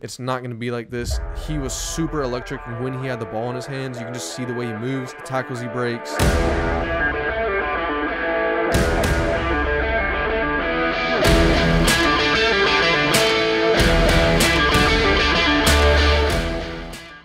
It's not going to be like this. He was super electric when he had the ball in his hands. You can just see the way he moves, the tackles he breaks.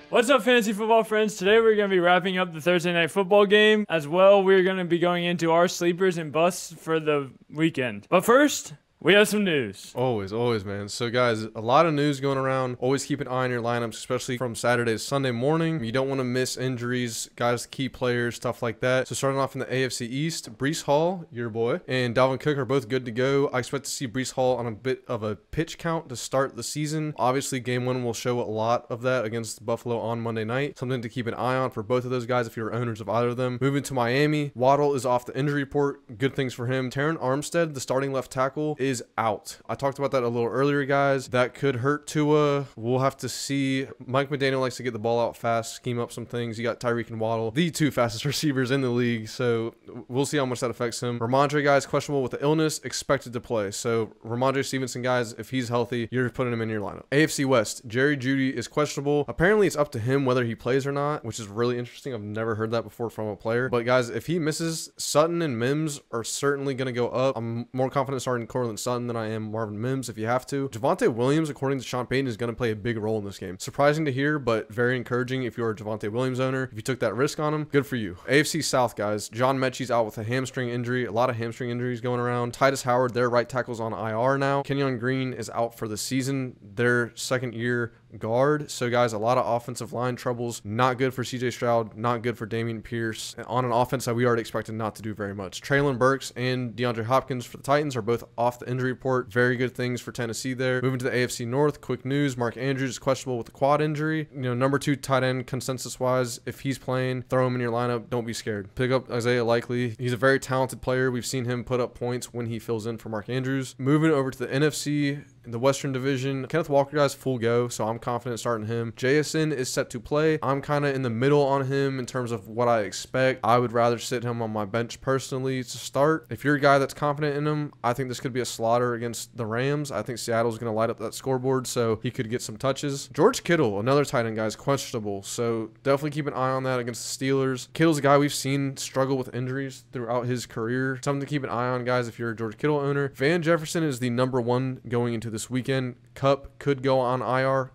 What's up, fantasy football friends? Today we're going to be wrapping up the Thursday night football game. As well, we're going to be going into our sleepers and busts for the weekend. But first, we have some news. Always, man. So, guys, a lot of news going around. Always keep an eye on your lineups, especially from Saturday to Sunday morning. You don't want to miss injuries, guys, key players, stuff like that. So, starting off in the AFC East, Breece Hall, your boy, and Dalvin Cook are both good to go. I expect to see Breece Hall on a bit of a pitch count to start the season. Obviously, game one will show a lot of that against Buffalo on Monday night. Something to keep an eye on for both of those guys if you're owners of either of them. Moving to Miami, Waddle is off the injury report. Good things for him. Terron Armstead, the starting left tackle, is out. I talked about that a little earlier, guys. That could hurt Tua. We'll have to see. Mike McDaniel likes to get the ball out fast, scheme up some things. You got Tyreek and Waddle, the two fastest receivers in the league, so we'll see how much that affects him. Ramondre, guys, questionable with the illness, expected to play. So Ramondre Stevenson, guys, if he's healthy, you're putting him in your lineup. AFC West, Jerry Jeudy is questionable. Apparently, it's up to him whether he plays or not, which is really interesting. I've never heard that before from a player. But, guys, if he misses, Sutton and Mims are certainly going to go up. I'm more confident starting Cortland Sutton than I am Marvin Mims if you have to. Javonte Williams, according to Sean Payton, is going to play a big role in this game. Surprising to hear, but very encouraging if you're a Javonte Williams owner. If you took that risk on him, good for you. AFC South, guys. John Mechie's out with a hamstring injury. A lot of hamstring injuries going around. Titus Howard, their right tackle's on IR now. Kenyon Green is out for the season. Their second year guard. So, guys, a lot of offensive line troubles. Not good for CJ Stroud. Not good for Dameon Pierce. On an offense that we already expected not to do very much. Traylon Burks and DeAndre Hopkins for the Titans are both off the injury report. Very good things for Tennessee there. Moving to the AFC North, quick news. Mark Andrews is questionable with the quad injury. You know, number 2 tight end consensus-wise. If he's playing, throw him in your lineup. Don't be scared. Pick up Isaiah Likely. He's a very talented player. We've seen him put up points when he fills in for Mark Andrews. Moving over to the NFC, in the Western Division, Kenneth Walker, guys, full go, so I'm confident starting him. JSN is set to play. I'm kind of in the middle on him in terms of what I expect. I would rather sit him on my bench personally to start. If you're a guy that's confident in him, I think this could be a slaughter against the Rams. I think Seattle's going to light up that scoreboard, so he could get some touches. George Kittle, another tight end, guys, questionable, so definitely keep an eye on that against the Steelers. Kittle's a guy we've seen struggle with injuries throughout his career. Something to keep an eye on, guys, if you're a George Kittle owner. Van Jefferson is the number 1 going into this weekend. Cup could go on IR,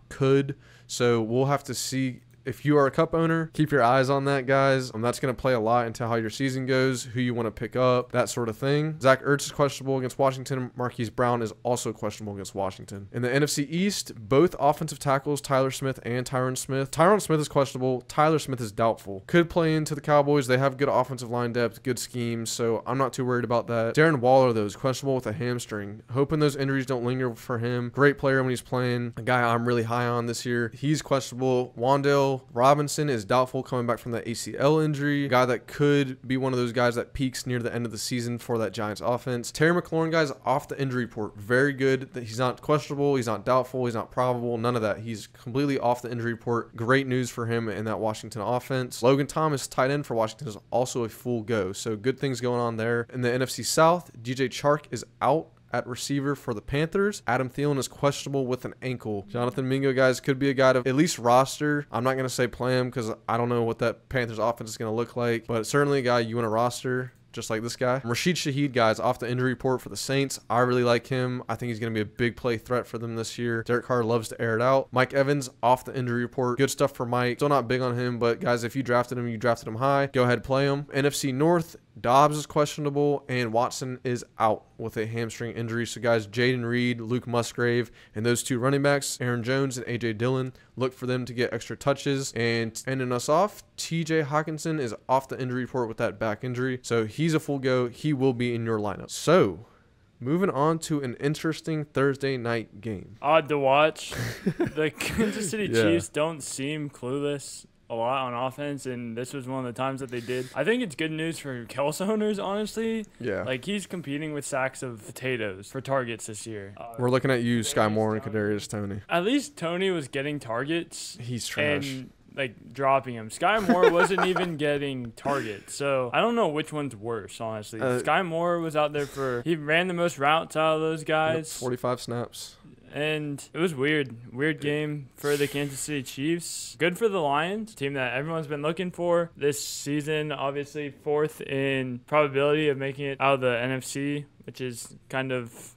so we'll have to see. If you are a Cup owner, keep your eyes on that, guys. That's going to play a lot into how your season goes, who you want to pick up, that sort of thing. Zach Ertz is questionable against Washington. Marquise Brown is also questionable against Washington. In the NFC East, both offensive tackles, Tyler Smith and Tyron Smith. Tyron Smith is questionable. Tyler Smith is doubtful. Could play into the Cowboys. They have good offensive line depth, good schemes, so I'm not too worried about that. Darren Waller, though, is questionable with a hamstring. Hoping those injuries don't linger for him. Great player when he's playing. A guy I'm really high on this year. He's questionable. Wan'Dale Robinson is doubtful coming back from that ACL injury. A guy that could be one of those guys that peaks near the end of the season for that Giants offense. Terry McLaurin, guys, off the injury report. Very good. He's not questionable. He's not doubtful. He's not probable. None of that. He's completely off the injury report. Great news for him in that Washington offense. Logan Thomas, tight end for Washington, is also a full go. So good things going on there. In the NFC South, DJ Chark is out at receiver for the Panthers. Adam Thielen is questionable with an ankle. Jonathan Mingo, guys, could be a guy to at least roster. I'm not going to say play him because I don't know what that Panthers offense is going to look like, but certainly a guy you want to roster, just like this guy. Rashid Shaheed, guys, off the injury report for the Saints. I really like him. I think he's going to be a big play threat for them this year. Derek Carr loves to air it out. Mike Evans, off the injury report. Good stuff for Mike. Still not big on him, but guys, if you drafted him, you drafted him high. Go ahead, play him. NFC North, Dobbs is questionable, and Watson is out with a hamstring injury. So, guys, Jayden Reed, Luke Musgrave, and those 2 running backs, Aaron Jones and A.J. Dillon, look for them to get extra touches. And ending us off, T.J. Hawkinson is off the injury report with that back injury. So, he's a full go. He will be in your lineup. So, moving on to an interesting Thursday night game. Odd to watch. The Kansas City Chiefs don't seem clueless a lot on offense, and this was one of the times that they did. I think it's good news for Kels owners, honestly. Yeah. Like, he's competing with sacks of potatoes for targets this year. We're looking at you, Sky Moore, and Kadarius Toney. At least Toney was getting targets. He's trash. And like dropping him. Sky Moore wasn't even getting targets. So I don't know which one's worse, honestly. Sky Moore was out there he ran the most routes out of those guys. 45 snaps. and it was weird game for the Kansas City Chiefs. Good for the Lions, team that everyone's been looking for this season. Obviously 4th in probability of making it out of the NFC, which is kind of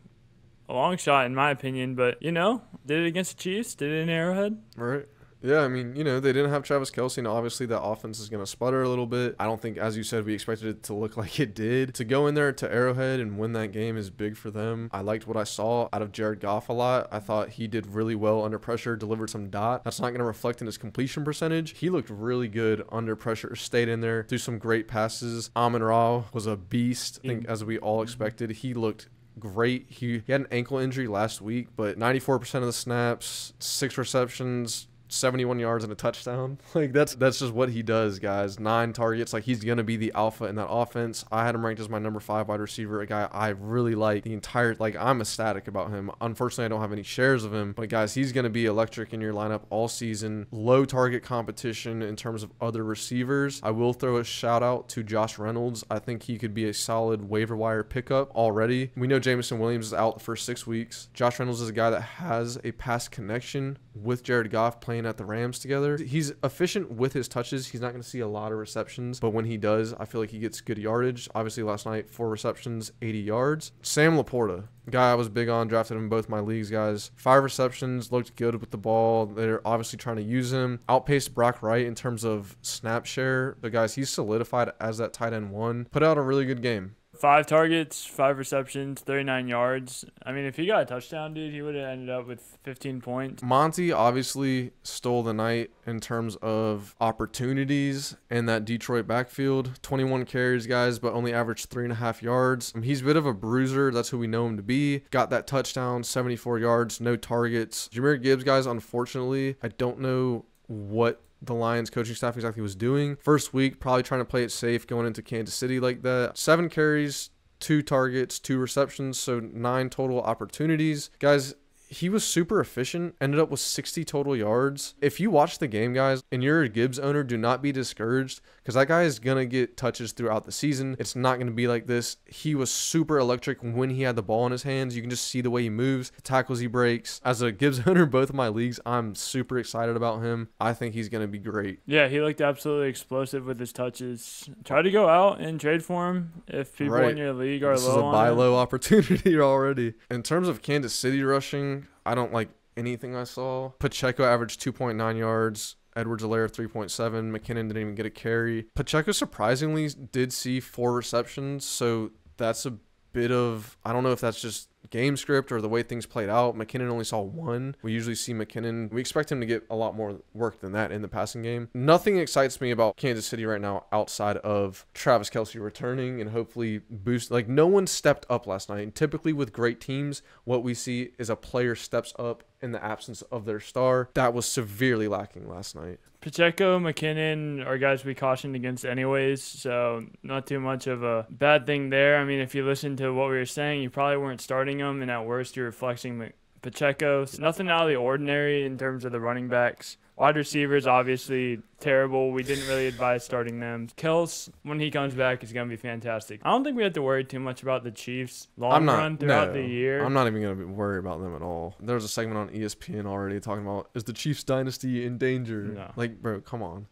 a long shot in my opinion, but did it against the Chiefs, did it in Arrowhead. Right. Yeah, I mean, they didn't have Travis Kelce, and obviously that offense is going to sputter a little bit. I don't think, as you said, we expected it to look like it did. To go in there to Arrowhead and win that game is big for them. I liked what I saw out of Jared Goff a lot. I thought he did really well under pressure, delivered some dot. That's not going to reflect in his completion percentage. He looked really good under pressure, stayed in there, threw some great passes. Amon-Ra was a beast, I think, as we all expected. He looked great. He had an ankle injury last week, but 94% of the snaps, 6 receptions, 71 yards and a touchdown. Like that's just what he does, guys. 9 targets. Like he's gonna be the alpha in that offense. I had him ranked as my number 5 wide receiver, a guy I really like. The entire, like, I'm ecstatic about him. Unfortunately, I don't have any shares of him, but guys, he's gonna be electric in your lineup all season. Low target competition in terms of other receivers. I will throw a shout out to Josh Reynolds. I think he could be a solid waiver wire pickup already. We know Jameson Williams is out the first 6 weeks. Josh Reynolds is a guy that has a pass connection with Jared Goff playing at the Rams together. He's efficient with his touches. He's not going to see a lot of receptions, but when he does, I feel like he gets good yardage. Obviously, last night, 4 receptions, 80 yards. Sam Laporta, guy I was big on, drafted him in both my leagues, guys. 5 receptions, looked good with the ball. They're obviously trying to use him. Outpaced Brock Wright in terms of snap share. But guys, he's solidified as that tight end 1. Put out a really good game. 5 targets, 5 receptions, 39 yards. I mean, if he got a touchdown, dude, he would have ended up with 15 points. Monty obviously stole the night in terms of opportunities in that Detroit backfield. 21 carries, guys, but only averaged 3.5 yards. He's a bit of a bruiser. That's who we know him to be. Got that touchdown, 74 yards, no targets. Jahmyr Gibbs, guys, unfortunately, I don't know what the Lions coaching staff exactly was doing. First week, probably trying to play it safe going into Kansas City like that. 7 carries, 2 targets, 2 receptions, so 9 total opportunities. Guys, he was super efficient, ended up with 60 total yards. If you watch the game, guys, and you're a Gibbs owner, do not be discouraged because that guy is going to get touches throughout the season. It's not going to be like this. He was super electric when he had the ball in his hands. You can just see the way he moves, the tackles he breaks. As a Gibbs owner, both of my leagues, I'm super excited about him. I think he's going to be great. Yeah, he looked absolutely explosive with his touches. Try to go out and trade for him if people in your league are this low on is a buy low opportunity already. In terms of Kansas City rushing, I don't like anything I saw. Pacheco averaged 2.9 yards. Edwards-Helaire 3.7. McKinnon didn't even get a carry. Pacheco surprisingly did see 4 receptions, so that's a bit of, I don't know if that's just game script or the way things played out. McKinnon only saw 1. We usually see McKinnon. We expect him to get a lot more work than that in the passing game. Nothing excites me about Kansas City right now outside of Travis Kelce returning and hopefully boost. Like, no one stepped up last night. And typically with great teams, what we see is a player steps up in the absence of their star. That was severely lacking last night. Pacheco, McKinnon are guys we cautioned against anyways, so not too much of a bad thing there. I mean, if you listen to what we were saying, you probably weren't starting them, and at worst, you're flexing Pacheco. So nothing out of the ordinary in terms of the running backs. Wide receivers, obviously terrible. We didn't really advise starting them. Kels, when he comes back, is going to be fantastic. I don't think we have to worry too much about the Chiefs run throughout the year. I'm not even going to worry about them at all. There was a segment on ESPN already talking about, is the Chiefs dynasty in danger? No. Like, bro, come on.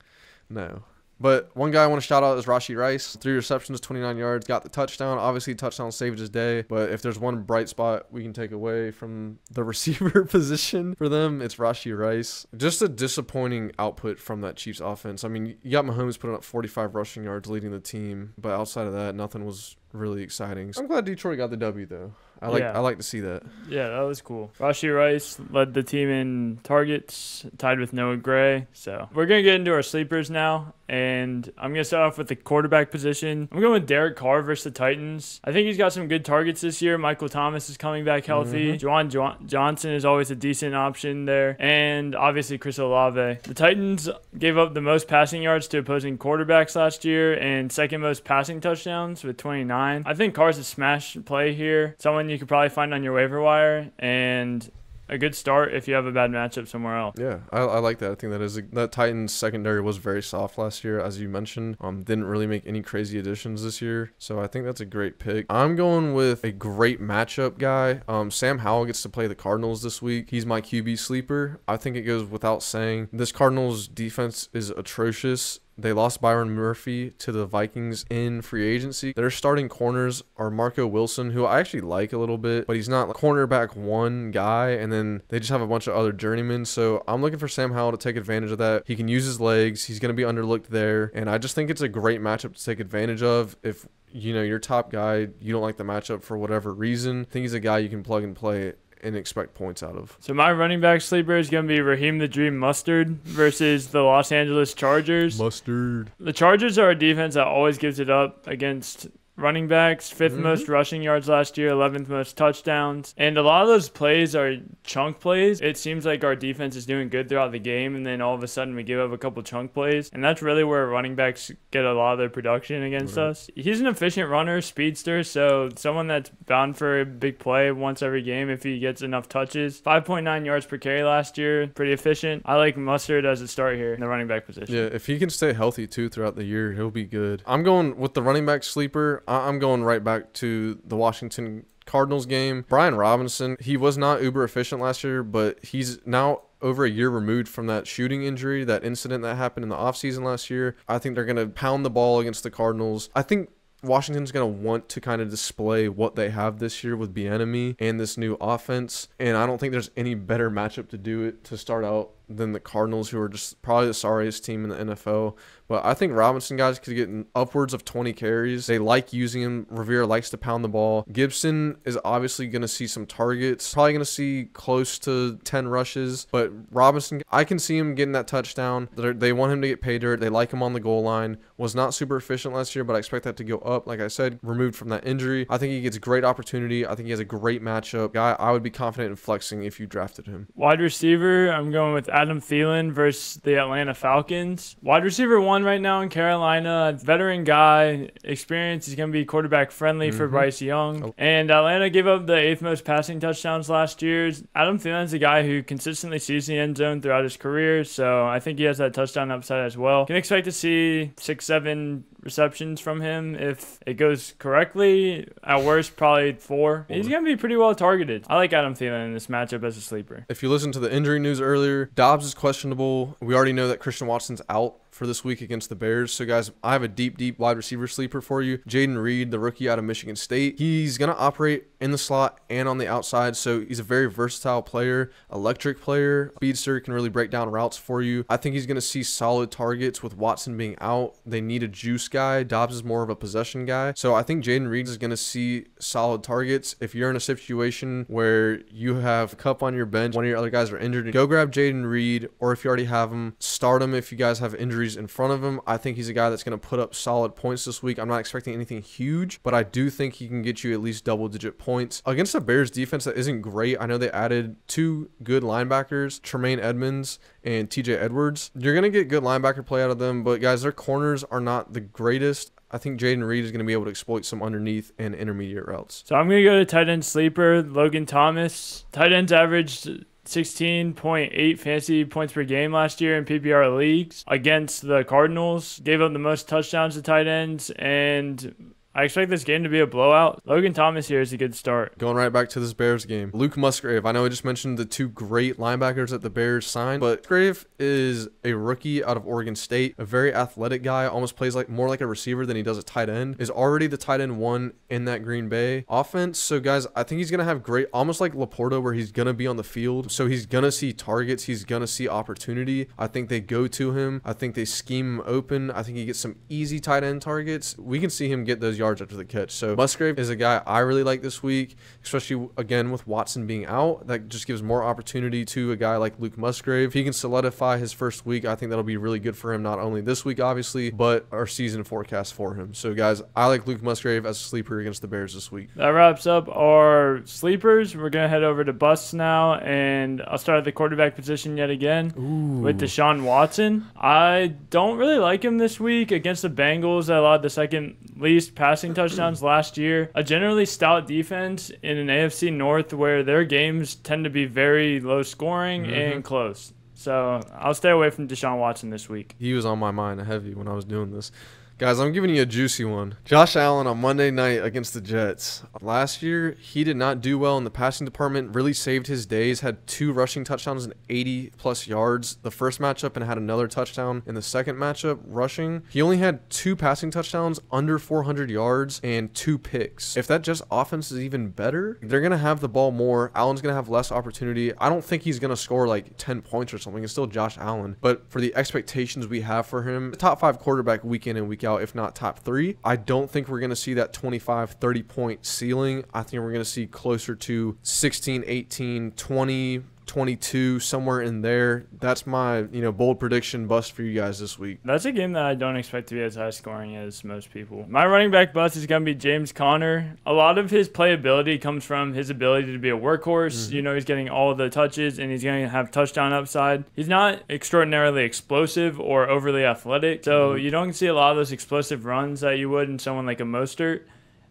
No. But one guy I want to shout out is Rashee Rice. 3 receptions, 29 yards, got the touchdown. Obviously, touchdown saved his day. But if there's one bright spot we can take away from the receiver position for them, it's Rashee Rice. Just a disappointing output from that Chiefs offense. I mean, you got Mahomes putting up 45 rushing yards leading the team. But outside of that, nothing was really exciting. I'm glad Detroit got the W, though. I like to see that. Yeah, that was cool. Rashee Rice led the team in targets, tied with Noah Gray. So we're going to get into our sleepers now, and I'm going to start off with the quarterback position. I'm going with Derek Carr versus the Titans. I think he's got some good targets this year. Michael Thomas is coming back healthy. Juwan Johnson is always a decent option there, and obviously Chris Olave. The Titans gave up the most passing yards to opposing quarterbacks last year and second most passing touchdowns with 29. I think Carr's a smash play here. Someone you could probably find on your waiver wire, and a good start if you have a bad matchup somewhere else. Yeah, I like that. I think that Titans secondary was very soft last year, as you mentioned. Didn't really make any crazy additions this year, so I think that's a great pick. I'm going with a great matchup guy. Sam Howell gets to play the Cardinals this week. He's my QB sleeper. I think it goes without saying. This Cardinals defense is atrocious. They lost Byron Murphy to the Vikings in free agency. Their starting corners are Marco Wilson, who I actually like a little bit, but he's not a cornerback one guy, and then they just have a bunch of other journeymen. So I'm looking for Sam Howell to take advantage of that. He can use his legs. He's going to be underlooked there, and I just think it's a great matchup to take advantage of. If your top guy, you don't like the matchup for whatever reason, I think he's a guy you can plug and play and expect points out of. So my running back sleeper is going to be Raheem the Dream Mostert versus the Los Angeles Chargers. Mustard. The Chargers are a defense that always gives it up against running backs, 5th most rushing yards last year, 11th most touchdowns. And a lot of those plays are chunk plays. It seems like our defense is doing good throughout the game, and then all of a sudden we give up a couple chunk plays. And that's really where running backs get a lot of their production against us. He's an efficient runner, speedster, so someone that's bound for a big play once every game if he gets enough touches. 5.9 yards per carry last year, pretty efficient. I like Mustard as a start here in the running back position. Yeah, if he can stay healthy too throughout the year, he'll be good. I'm going with the running back sleeper. I'm going right back to the Washington Cardinals game. Brian Robinson, he was not uber efficient last year, but he's now over a year removed from that shooting injury, that incident that happened in the offseason last year. I think they're going to pound the ball against the Cardinals. I think Washington's going to want to kind of display what they have this year with Bieniemy and this new offense, and I don't think there's any better matchup to do it to start out than the Cardinals, who are just probably the sorriest team in the NFL. But I think Robinson guys could get upwards of 20 carries. They like using him. Rivera likes to pound the ball. Gibson is obviously going to see some targets, probably going to see close to 10 rushes. But Robinson, I can see him getting that touchdown. They want him to get pay dirt. They like him on the goal line. Was not super efficient last year, but I expect that to go up. Like I said, removed from that injury. I think he gets great opportunity. I think he has a great matchup. Guy, I would be confident in flexing if you drafted him. Wide receiver, I'm going with Adam Thielen versus the Atlanta Falcons. Wide receiver 1 right now in Carolina. Veteran guy, experience. He's going to be quarterback friendly for Bryce Young. And Atlanta gave up the 8th most passing touchdowns last year. Adam Thielen's a guy who consistently sees the end zone throughout his career, so I think he has that touchdown upside as well. Can expect to see 6-7 receptions from him if it goes correctly. At worst, probably 4. He's going to be pretty well targeted. I like Adam Thielen in this matchup as a sleeper. If you listen to the injury news earlier, Dobbs is questionable. We already know that Christian Watson's out for this week against the Bears. So, guys, I have a deep wide receiver sleeper for you. Jayden Reed, the rookie out of Michigan State. He's going to operate in the slot and on the outside, so he's a very versatile player, electric player. Speedster can really break down routes for you. I think he's going to see solid targets with Watson being out. They need a juice guy. Dobbs is more of a possession guy. So I think Jayden Reed is going to see solid targets. If you're in a situation where you have Kupp on your bench, one of your other guys are injured, go grab Jayden Reed, or if you already have him, start him if you guys have injuries in front of him. I think he's a guy that's going to put up solid points this week. I'm not expecting anything huge, but I do think he can get you at least double-digit points. Against a Bears defense that isn't great, I know they added 2 good linebackers, Tremaine Edmonds and TJ Edwards. You're going to get good linebacker play out of them, but guys, their corners are not the greatest. I think Jayden Reed is going to be able to exploit some underneath and intermediate routes. So I'm going to go to tight end sleeper, Logan Thomas. Tight ends averaged 16.8 fantasy points per game last year in PPR leagues against the Cardinals. Gave up the most touchdowns to tight ends, and I expect this game to be a blowout. Logan Thomas here is a good start. Going right back to this Bears game. Luke Musgrave. I know I just mentioned the 2 great linebackers that the Bears signed, but Musgrave is a rookie out of Oregon State, a very athletic guy, almost plays more like a receiver than he does a tight end, is already the tight end 1 in that Green Bay offense. So, guys, I think he's going to have great, almost like Laporta, where he's going to be on the field. So he's going to see targets. He's going to see opportunity. I think they go to him. I think they scheme him open. I think he gets some easy tight end targets. We can see him get those yards after the catch. So Musgrave is a guy I really like this week, especially again with Watson being out. That just gives more opportunity to a guy like Luke Musgrave. If he can solidify his first week, I think that'll be really good for him, not only this week obviously, but our season forecast for him. So guys, I like Luke Musgrave as a sleeper against the Bears this week. That wraps up our sleepers. We're going to head over to busts now, and I'll start at the quarterback position yet again with Deshaun Watson. I don't really like him this week against the Bengals that allowed the second least passing passing touchdowns last year. A generally stout defense in an AFC North where their games tend to be very low scoring and close. So I'll stay away from Deshaun Watson this week. He was on my mind heavy when I was doing this. Guys, I'm giving you a juicy one. Josh Allen on Monday night against the Jets. Last year, he did not do well in the passing department, really saved his days, had 2 rushing touchdowns and 80-plus yards the first matchup and had another touchdown in the second matchup rushing. He only had 2 passing touchdowns under 400 yards and 2 picks. If that Jets offense is even better, they're going to have the ball more. Allen's going to have less opportunity. I don't think he's going to score like 10 points or something. It's still Josh Allen. But for the expectations we have for him, the top 5 quarterback week in and week out, if not top 3. I don't think we're going to see that 25, 30 point ceiling. I think we're going to see closer to 16, 18, 20, 22, somewhere in there. That's my, bold prediction bust for you guys this week. That's a game that I don't expect to be as high scoring as most people. My running back bust is going to be James Conner. A lot of his playability comes from his ability to be a workhorse. He's getting all the touches and he's going to have touchdown upside. He's not extraordinarily explosive or overly athletic, so you don't see a lot of those explosive runs that you would in someone like a Mostert.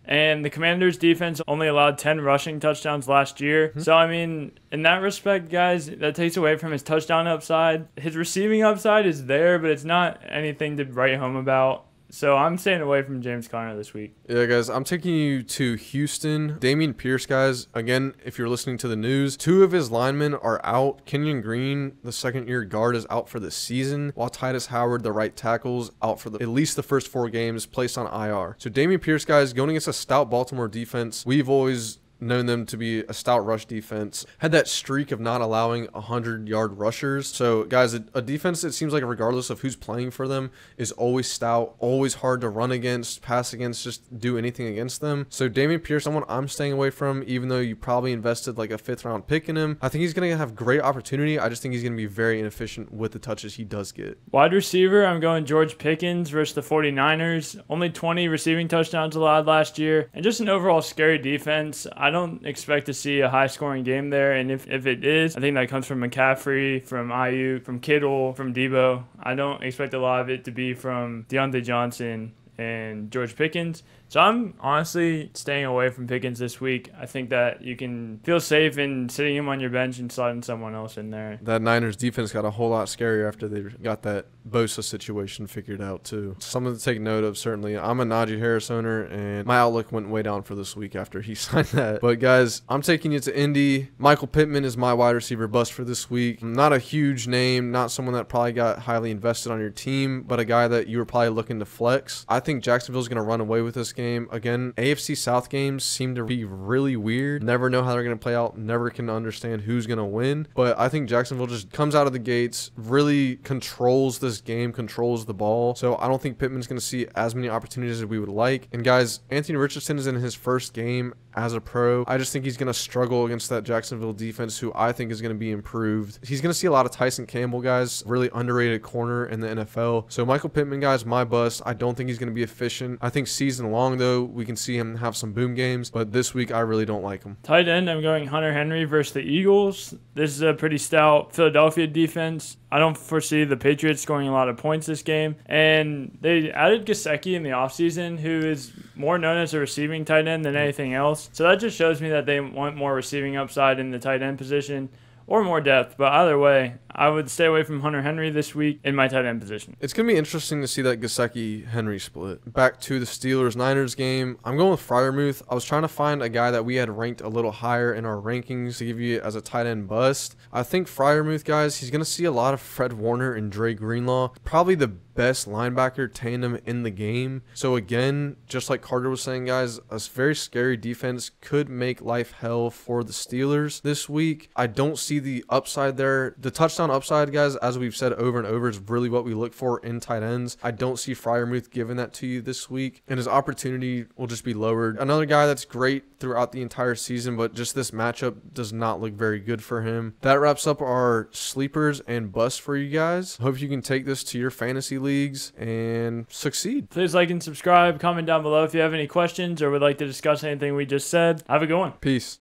And the Commanders' defense only allowed 10 rushing touchdowns last year. So, in that respect, guys, that takes away from his touchdown upside. His receiving upside is there, but it's not anything to write home about. So I'm staying away from James Conner this week. Yeah, guys, I'm taking you to Houston. Dameon Pierce, guys, again, if you're listening to the news, 2 of his linemen are out. Kenyon Green, the second-year guard, is out for the season, while Titus Howard, the right tackle's out for at least the first 4 games, placed on IR. So Dameon Pierce, guys, going against a stout Baltimore defense, we've always known them to be a stout rush defense, had that streak of not allowing 100-yard rushers. So, guys, a defense, it seems like regardless of who's playing for them, is always stout, always hard to run against, pass against, just do anything against them. So, Dameon Pierce, someone I'm staying away from, even though you probably invested like a 5th-round pick in him. I think he's going to have great opportunity. I just think he's going to be very inefficient with the touches he does get. Wide receiver, I'm going George Pickens versus the 49ers. Only 20 receiving touchdowns allowed last year, and just an overall scary defense. I don't expect to see a high-scoring game there, and if it is, I think that comes from McCaffrey, from Ayuk, from Kittle, from Debo. I don't expect a lot of it to be from Deontay Johnson and George Pickens. So I'm honestly staying away from Pickens this week. I think that you can feel safe in sitting him on your bench and sliding someone else in there. That Niners defense got a whole lot scarier after they got that Bosa situation figured out too. Something to take note of, certainly. I'm a Najee Harris owner, and my outlook went way down for this week after he signed that. But guys, I'm taking you to Indy. Michael Pittman is my wide receiver bust for this week. Not a huge name, not someone that probably got highly invested on your team, but a guy that you were probably looking to flex. I think Jacksonville's going to run away with this game. Again, AFC South games seem to be really weird. Never know how they're going to play out. Never can understand who's going to win. But I think Jacksonville just comes out of the gates, really controls this game, controls the ball. So I don't think Pittman's going to see as many opportunities as we would like. And guys, Anthony Richardson is in his first game as a pro. I just think he's going to struggle against that Jacksonville defense, who I think is going to be improved. He's going to see a lot of Tyson Campbell, guys, really underrated corner in the NFL. So Michael Pittman, guys, my bust. I don't think he's going to be efficient. I think season long, though, we can see him have some boom games, but this week I really don't like him. Tight end, I'm going Hunter Henry versus the Eagles. This is a pretty stout Philadelphia defense. I don't foresee the Patriots scoring a lot of points this game. And they added Gesicki in the offseason, who is more known as a receiving tight end than anything else. So that just shows me that they want more receiving upside in the tight end position, or more depth. But either way, I would stay away from Hunter Henry this week in my tight end position. It's going to be interesting to see that Gesicki-Henry split. Back to the Steelers-Niners game. I'm going with Friermuth. I was trying to find a guy that we had ranked a little higher in our rankings to give you as a tight end bust. I think Friermuth, guys, he's going to see a lot of Fred Warner and Dre Greenlaw. Probably the best linebacker tandem in the game. So again, just like Carter was saying, guys, a very scary defense could make life hell for the Steelers this week. I don't see the upside there. The touchdown upside, guys, as we've said over and over, is really what we look for in tight ends. I don't see Friermuth giving that to you this week, and his opportunity will just be lowered. Another guy that's great throughout the entire season, but just this matchup does not look very good for him. That wraps up our sleepers and busts for you guys. Hope you can take this to your fantasy leagues and succeed. Please like and subscribe. Comment down below if you have any questions or would like to discuss anything we just said. Have a good one. Peace.